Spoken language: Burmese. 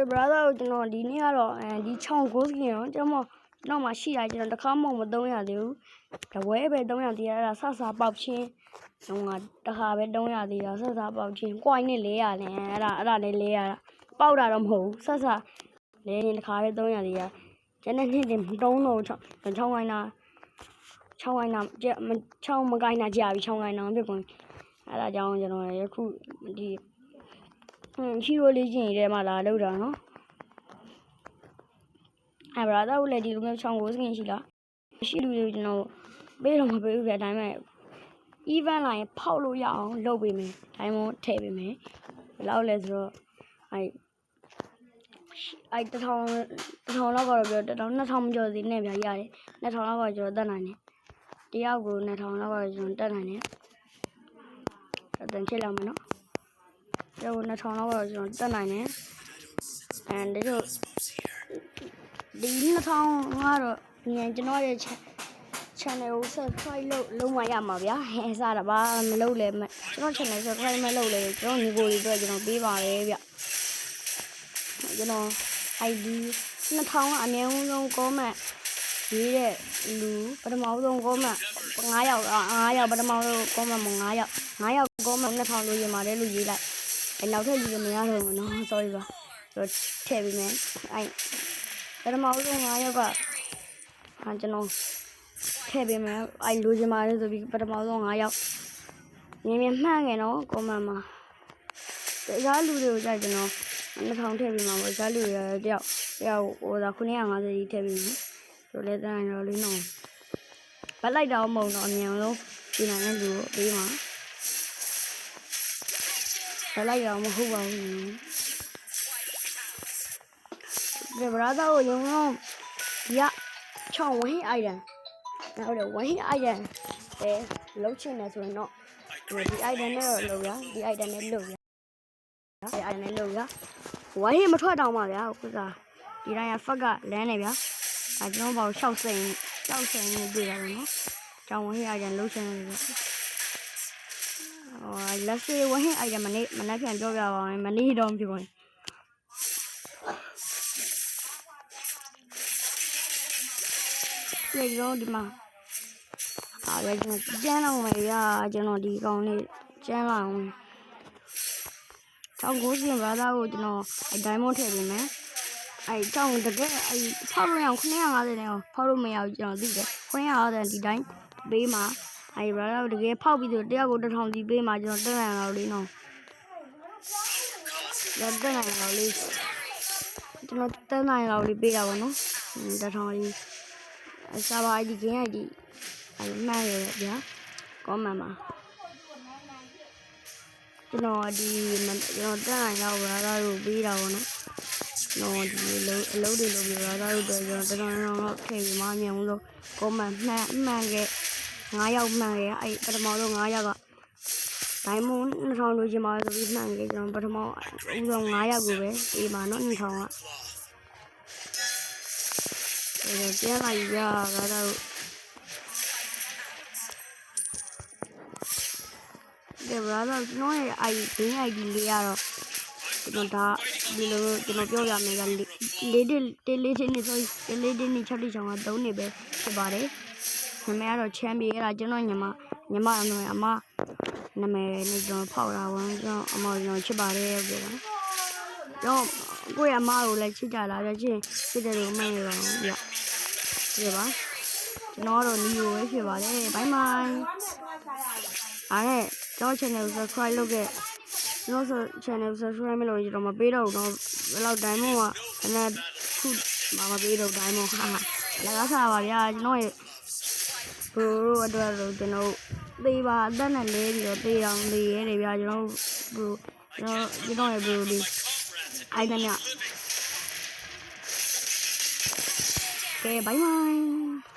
brother ကျွန်တော်ဒီနေ့ကတော့ဒီချောင်းကိုစကင်ရောကျွန်တော်မှရှိတာကျွန်တော်တစ်ခါမှမသုံးရသေးဘူးတဝဲပဲသုံးရသေးရတာဆဆပေါက်ချင်းတော့ငါတစ်ခါပဲသုံးရသေးတာဆဆပေါက်ချင်း coin နဲ့လဲရတယ်အဲ့ဒါလည်းလဲရတာပေါက်တာတော့မဟုတ်ဘူးဆဆလဲရင်တစ်ခါပဲသုံးရသေးတာကျန်တဲ့နေ့တင်မသုံးတော့ချောင်းကိုင်းနာချောင်းမကိုင်းနာကြာပြီချောင်းကိုင်းနာဖြစ်ကုန်အဲ့ဒါကြောင့်ကျွန်တော်ယခုဒီဟီရိုလေးချင်းတွေမှာလာလောက်တာနော်အဲ့ဘာသာဦးလည်းဒီလိုမျိုးချောင်းကိုစကင်ရှိလားရှိလူတွေကျွန်တော်ပေးတော့မပေးဘူးဗျာဒါပေမဲ့ event လာရင်ဖောက်လို့ရအောင်လုပ်ပေးမယ်ဒိုင်းမွန်ထည့်ပေးမယ်ဘယ်လောက်လဲဆိုတော့အဲ့1000လောက်ကတော့ပြော2000မကျော်သေးနဲ့ဗျာရတယ်2000လောက်ကတော့ကျွန်တော်တက်နိုင်တယ်တယောက်ကို2000လောက်ကတော့ကျွန်တော်တက်နိုင်တယ်တက်ချစ်လာမယ်နော်တယောက်ကို2000လောက်ကတော့ကျွန်တော်တက်နိုင်တယ်ဒီလိုဒီ2000ကတော့မြန်ကျွန်တော်ရဲ့ channel ကို subscribe လုပ်မှရမှာဗျာဟဲ့စားတာပါမလုပ်လဲကျွန်တော် channel subscribe မလုပ်လဲကျွန်တော်ညီကိုတွေအတွက်ကျွန်တော်ပေးပါတယ်ဗျကျွန်တော် ID 2000ကအမြဲဆုံး comment ရေးတဲ့လူပထမဆုံး comment 5ယောက်ပထမဆုံး comment 5ယောက်comment 2000လို့ရေးပါတယ်လို့ရေးလိုက်နောက်ထပ်ရေးမရတော့ဘူးနော် sorry ပါကျွန်တော်ထည့်ပေးမယ်ပထမဆုံး5ယောက်ကကျွန်တော်ထည့်ပေးမယ်လိုချင်ပါတယ်ဆိုပြီးပထမဆုံး5ယောက်မြင်မှန်ငယ်နော် comment မှာတရားလူတွေကိုကြိုက်ကျွန်တော်2000ထည့်ပေးမှာပေါ့တရားလူတွေတယောက်ဟိုဒါ950ကြီးထည့်ပေးမယ်ဆိုလဲတန်းတော့လေးနော်ဗတ်လိုက်တော့မဟုတ်တော့အမြန်ဆုံးပြင်နိုင်တဲ့လူကိုပေးမှာဗတ်လိုက်တော့မဟုတ်ပါဘူးဒီ brother ကိုရုံတော့ရချောင်းဝင်းအိုင်တန်ဟုတ်တယ်ဝင်းအိုင်တန်လုံးချင်တယ်ဆိုရင်တော့ဒီ item နဲ့တော့လုပ်ရဒီ item နဲ့လုပ်ရဒီ item နဲ့လုပ်ရဝိုင်းမထွက်တော့မှာဗျာဥစားဒီတိုင်းကဖက်ကလမ်းနေဗျာဒါကျွန်တော်ဘာလို့60စိန်နဲ့တွေ့ရတယ်နော်ကျောင်းဝင်း item လုံးချင်တယ်လက်စေဝင်း item မနေ့ပြန်ပြောပြပါမယ်မနေ့တော့ပြောရင်ဒီတော့ဒီမှာကျွန်တော်ကျန်းအောင်မယ်ဗျာကျွန်တော်ဒီကောင်လေးကျန်းလာအောင်1900စင်ဘာသာကိုကျွန်တော်ဒိုင်းမွန်ထည့်ပေးမယ်တောင်းတကယ်ဖောက်လို့ရအောင်950နဲ့ဖောက်လို့မရဘူးကျွန်တော်သိတယ်950ဒီတိုင်းပေးမှာဘာသာတကယ်ဖောက်ပြီးဆိုတယောက်ကို1000စီပေးမှာကျွန်တော်တက်နိုင်အောင်လေးနော်တက်နိုင်အောင်လေးကျွန်တော်တက်နိုင်အောင်လေးပေးတာပါနော်1000လေးစာပါ ID ကင်း ID မှန်ရဗျာ comment မှာကျွန်တော်တက်နိုင်တော့ဘာသာတို့ပေးတာပေါ့နော်ကျွန်တော်ဒီအလုပ်တွေလုပ်ပြီးဘာသာတို့တော့ကျွန်တော်တော့ထည့်ပြီးမှအမြင်လို့ comment မှန်ခဲ့9ယောက်မှန်ခဲ့ပထမဆုံး9ယောက်ကဒိုင်းမွန်2000လို့ချင်ပါဆိုပြီးမှန်ခဲ့ကျွန်တော်ပထမဦးဆုံး9ယောက်ကိုပဲအေးပါနော်2000ကပြန်လာရဘာသာတို့ဒီဘာသာကျွန်တော်ရဲ့ ID လေးရတော့ကျွန်တော်ဒါဒီလိုကျွန်တော်ပြောပြမယ်ကလေးချင်းနေဆိုလေးချင်းနေ6တိချောင်းက3နေပဲဖြစ်ပါတယ်နာမည်ကတော့ချမ်းပြေအဲ့ဒါကျွန်တော်ညီမအမနာမည်နဲ့ကျွန်တော်ဖောက်တာဝန်ကျွန်တော်အမကျွန်တော်ချစ်ပါတယ်ပြောတာတော့ကိုယ့်အမကိုလည်းချစ်ကြလားပြချင်းချစ်တယ်လို့မှတ်ရပါဘူးပြပြပါကျွန်တော်ကတော့နီယိုပဲဖြစ်ပါတယ်ဘိုင်းဘိုင်းအဲ့ကျွန်တော် channel subscribe လုပ်ခဲ့ကျွန်တော် channel subscribe မလုပ်ရင်တော့မပေးတော့ဘူးတော့ဘယ်လောက်တိုင်းမို့ကအဲ့ခုမပေးတော့တိုင်းမို့ဟာလည်းကားစားပါဗျာကျွန်တော်ရဲ့ဘရိုအတွက်တော့ကျွန်တော်သေးပါအသက်နဲ့လဲပြီးတော့သေးအောင်လေးရဲတယ်ဗျာကျွန်တော်ရဲ့ဘရိုလေးအိုင်တန်ညကဲဘိုင်းဘိုင်း